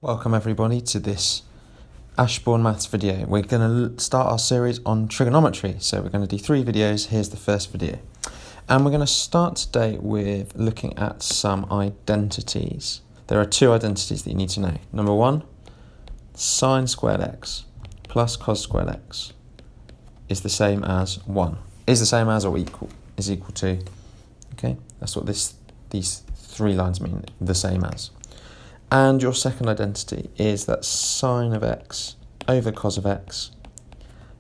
Welcome everybody to this Ashbourne Maths video. We're going to start our series on trigonometry. So we're going to do 3 videos. Here's the first video. And we're going to start today with looking at some identities. There are 2 identities that you need to know. Number 1, sine squared x plus cos squared x is the same as 1. Is the same as or equal. Is equal to. Okay, that's what these 3 lines mean, the same as. And your second identity is that sine of x over cos of x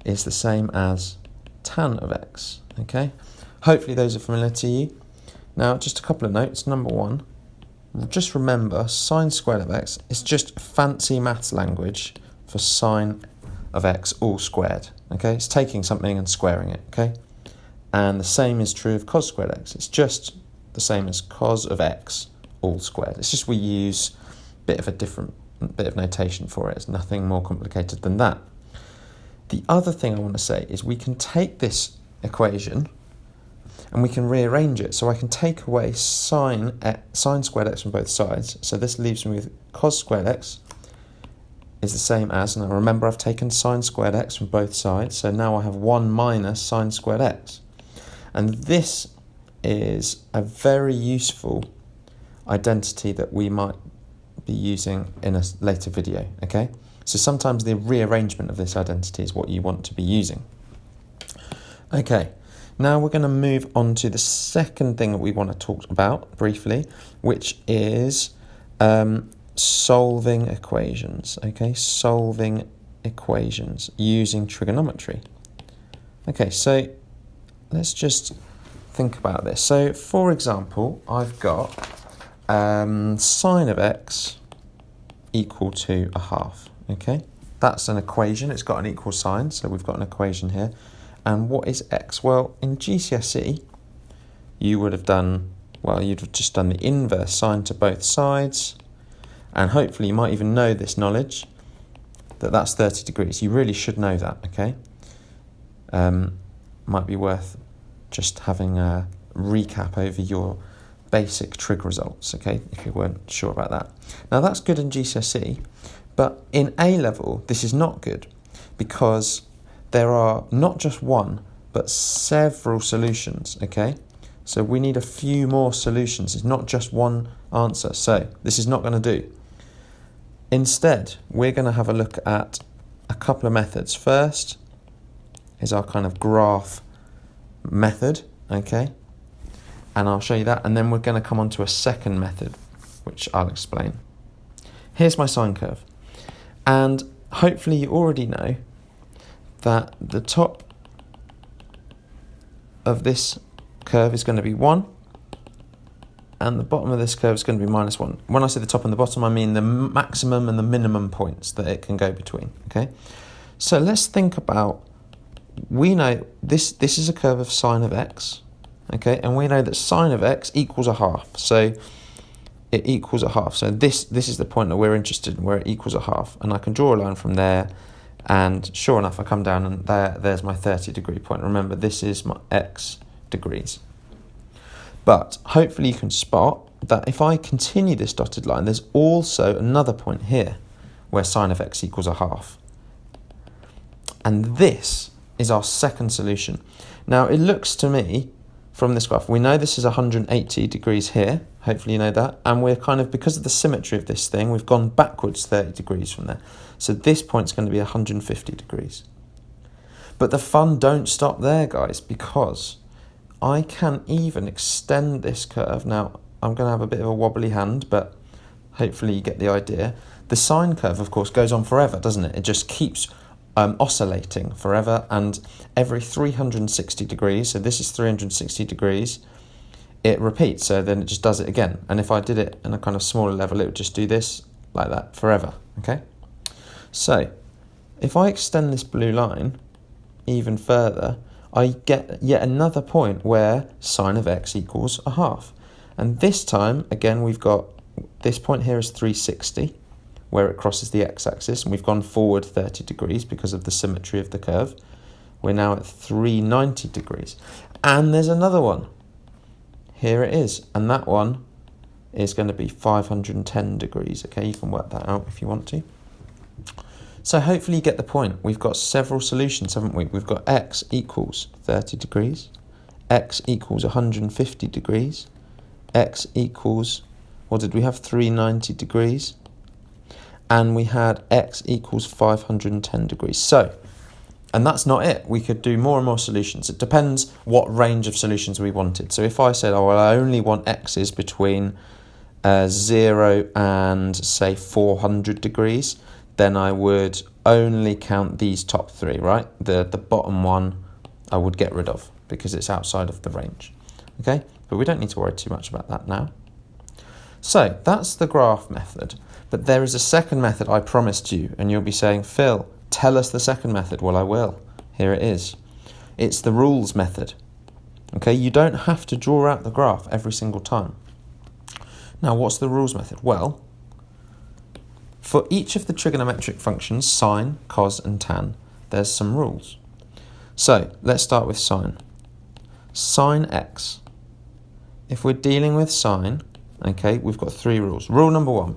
is the same as tan of x, okay? Hopefully those are familiar to you. Now, just a couple of notes. Number 1, just remember sine squared of x is just fancy maths language for sine of x all squared, okay? It's taking something and squaring it, okay? And the same is true of cos squared x. It's just the same as cos of x all squared. It's just we use bit of notation for it. It's nothing more complicated than that. The other thing I want to say is we can take this equation and we can rearrange it. So I can take away sine squared x from both sides. So this leaves me with cos squared x is the same as, and remember I've taken sine squared x from both sides, so now I have 1 minus sine squared x. And this is a very useful identity that we might be using in a later video, okay? So sometimes the rearrangement of this identity is what you want to be using. Okay, now we're going to move on to the second thing that we want to talk about briefly, which is solving equations, okay? Solving equations using trigonometry. Okay, so let's just think about this. So, for example, I've got sine of x equal to a half, okay? That's an equation. It's got an equal sign, so we've got an equation here. And what is x? Well, in GCSE, you would have done, well, you'd have just done the inverse sine to both sides, and hopefully you might even know this knowledge, that that's 30 degrees. You really should know that, okay? Might be worth just having a recap over your basic trig results, okay, if you weren't sure about that. Now that's good in GCSE, but in A level this is not good because there are not just one but several solutions, okay? So we need a few more solutions. It's not just one answer, so this is not going to do. Instead, we're going to have a look at a couple of methods. First is our kind of graph method, okay? And I'll show you that, and then we're going to come on to a second method, which I'll explain. Here's my sine curve, and hopefully you already know that the top of this curve is going to be 1, and the bottom of this curve is going to be -1. When I say the top and the bottom, I mean the maximum and the minimum points that it can go between, okay? So let's think about, we know this is a curve of sine of x, okay, and we know that sine of x equals a half, so it equals a half. So this is the point that we're interested in, where it equals a half, and I can draw a line from there, and sure enough, I come down, and there's my 30-degree point. Remember, this is my x degrees. But hopefully you can spot that if I continue this dotted line, there's also another point here where sine of x equals a half, and this is our second solution. Now it looks to me, from this graph, we know this is 180 degrees here, hopefully you know that, and we're kind of, because of the symmetry of this thing, we've gone backwards 30 degrees from there. So this point's going to be 150 degrees. But the fun don't stop there, guys, because I can even extend this curve. Now, I'm going to have a bit of a wobbly hand, but hopefully you get the idea. The sine curve, of course, goes on forever, doesn't it? It just keeps oscillating forever, and every 360 degrees, so this is 360 degrees, it repeats, so then it just does it again. And if I did it in a kind of smaller level, it would just do this like that forever, okay? So if I extend this blue line even further, I get yet another point where sine of x equals a half. And this time, again, we've got this point here is 360, where it crosses the x-axis, and we've gone forward 30 degrees because of the symmetry of the curve. We're now at 390 degrees. And there's another one. Here it is, and that one is going to be 510 degrees. Okay, you can work that out if you want to. So hopefully you get the point. We've got several solutions, haven't we? We've got x equals 30 degrees, x equals 150 degrees, x equals, what did we have, 390 degrees, and we had x equals 510 degrees. So, and that's not it. We could do more and more solutions. It depends what range of solutions we wanted. So if I said, oh, well, I only want x's between 0 and, say, 400 degrees, then I would only count these top three, right? The bottom one I would get rid of because it's outside of the range, okay? But we don't need to worry too much about that now. So that's the graph method. But there is a second method I promised you, and you'll be saying, Phil, tell us the second method. Well, I will. Here it is. It's the rules method. Okay, you don't have to draw out the graph every single time. Now, what's the rules method? Well, for each of the trigonometric functions, sine, cos, and tan, there's some rules. So let's start with sine. Sine x. If we're dealing with sine, okay, we've got three rules. Rule number one.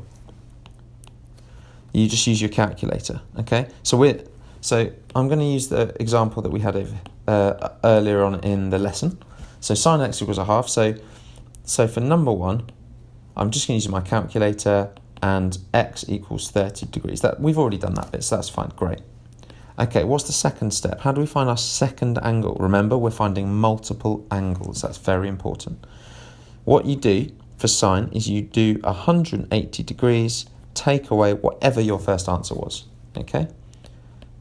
You just use your calculator, okay? So I'm going to use the example that we had earlier on in the lesson. So sine x equals a half. So for number one, I'm just going to use my calculator, and x equals 30 degrees. That we've already done that bit, so that's fine. Great. Okay, what's the second step? How do we find our second angle? Remember, we're finding multiple angles. That's very important. What you do for sine is you do 180 degrees, take away whatever your first answer was, okay?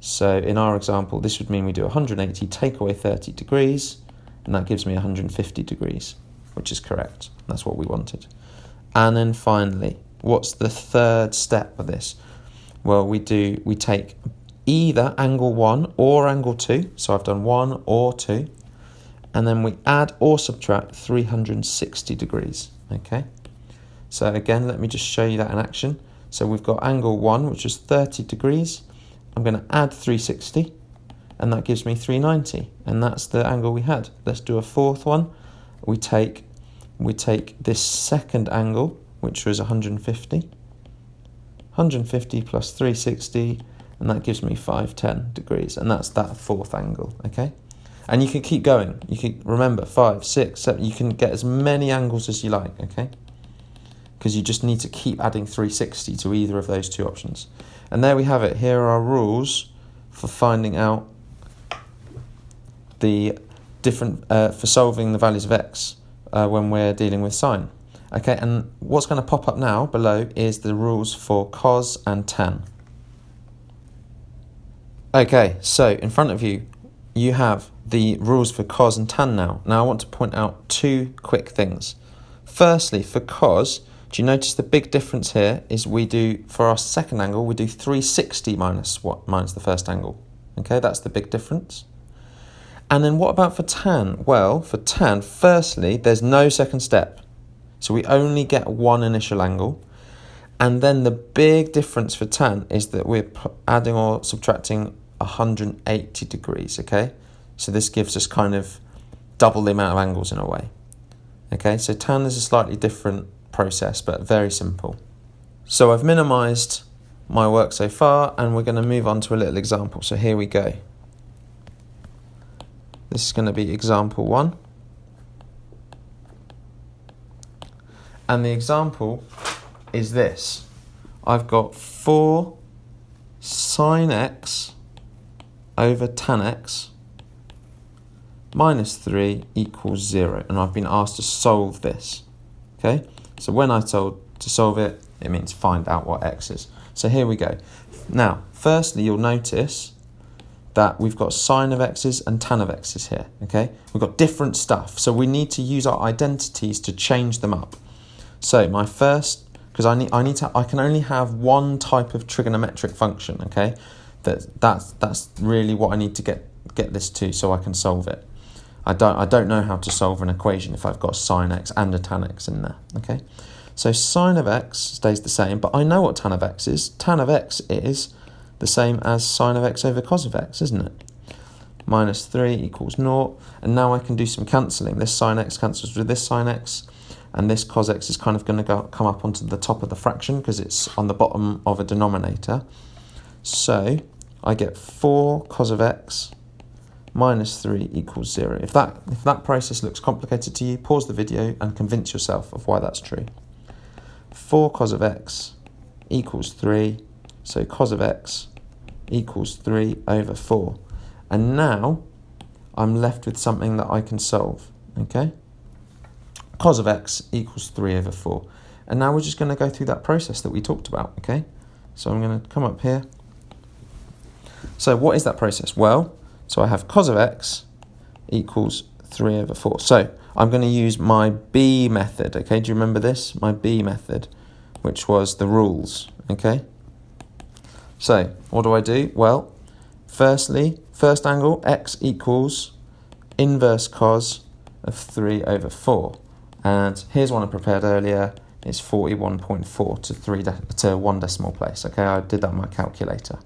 So in our example, this would mean we do 180, take away 30 degrees, and that gives me 150 degrees, which is correct. That's what we wanted. And then finally, what's the third step of this? Well, we take either angle 1 or angle 2, so I've done 1 or 2, and then we add or subtract 360 degrees, okay? So again, let me just show you that in action. So we've got angle 1, which is 30 degrees. I'm going to add 360, and that gives me 390, and that's the angle we had. Let's do a fourth one. We take this second angle, which was 150 plus 360, and that gives me 510 degrees, and that's that fourth angle, okay? And you can keep going. You can remember 5, 6, 7. You can get as many angles as you like, okay? Because you just need to keep adding 360 to either of those two options. And there we have it. Here are our rules for finding out the different, for solving the values of x when we're dealing with sine. Okay, and what's going to pop up now below is the rules for cos and tan. Okay, so in front of you, you have the rules for cos and tan now. Now I want to point out two quick things. Firstly, for cos, do you notice the big difference here is we do, for our second angle, we do 360 minus what? Minus the first angle. Okay, that's the big difference. And then what about for tan? Well, for tan, firstly, there's no second step. So we only get one initial angle. And then the big difference for tan is that we're adding or subtracting 180 degrees, okay? So this gives us kind of double the amount of angles in a way. Okay, so tan is a slightly different process, but very simple. So I've minimized my work so far, and we're going to move on to a little example. So here we go. This is going to be example 1. And the example is this. I've got 4 sine x over tan x minus 3 equals 0. And I've been asked to solve this. Okay? So when I told to solve it, it means find out what x is. So here we go. Now, firstly, you'll notice that we've got sine of x's and tan of x's here. Okay? We've got different stuff. So we need to use our identities to change them up. So my first, because I can only have one type of trigonometric function, okay? That's really what I need to get this to so I can solve it. I don't know how to solve an equation if I've got sine x and a tan x in there, okay? So sine of x stays the same, but I know what tan of x is. Tan of x is the same as sine of x over cos of x, isn't it? Minus 3 equals 0, and now I can do some cancelling. This sine x cancels with this sine x. and this cos x is kind of going to come up onto the top of the fraction because it's on the bottom of a denominator. So I get 4 cos of x minus 3 equals 0. If that process looks complicated to you, pause the video and convince yourself of why that's true. 4 cos of x equals 3, so cos of x equals 3 over 4. And now I'm left with something that I can solve, okay? Cos of x equals 3 over 4. And now we're just going to go through that process that we talked about, okay? So I'm going to come up here. So what is that process? Well, so I have cos of x equals 3 over 4. So I'm going to use my B method, okay? Do you remember this? My B method, which was the rules, okay? So what do? Well, firstly, first angle, x equals inverse cos of 3 over 4. And here's one I prepared earlier. It's 41.4 to 1 decimal place. Okay, I did that on my calculator.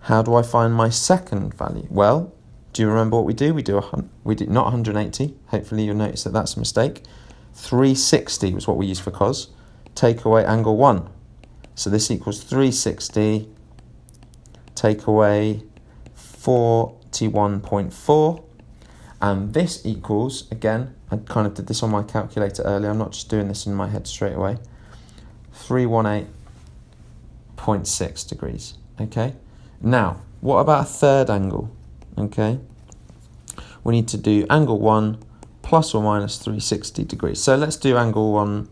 How do I find my second value? Well, do you remember what we do? We do not 180. Hopefully you'll notice that that's a mistake. 360 was what we used for cos. Take away angle 1. So this equals 360. Take away 41.4. And this equals, again, I kind of did this on my calculator earlier. I'm not just doing this in my head straight away. 318.6 degrees, okay? Now, what about a third angle, okay? We need to do angle 1 plus or minus 360 degrees. So let's do angle 1.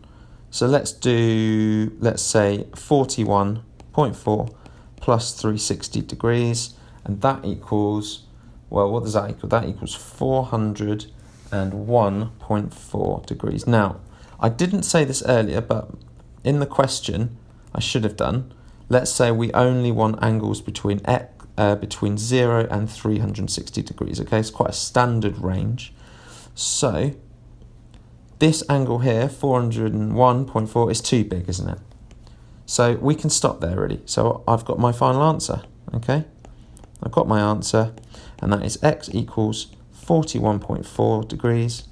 So let's say 41.4 plus 360 degrees. And that equals, well, what does that equal? That equals 401.4 degrees. Now, I didn't say this earlier, but in the question, I should have done. Let's say we only want angles between 0 and 360 degrees, okay? It's quite a standard range. So, this angle here, 401.4, is too big, isn't it? So, we can stop there, really. So, I've got my final answer, okay? I've got my answer, and that is x equals 41.4 degrees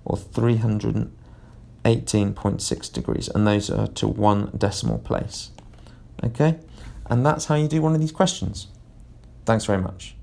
or 318.6 degrees, and those are to 1 decimal place. Okay, and that's how you do one of these questions. Thanks very much.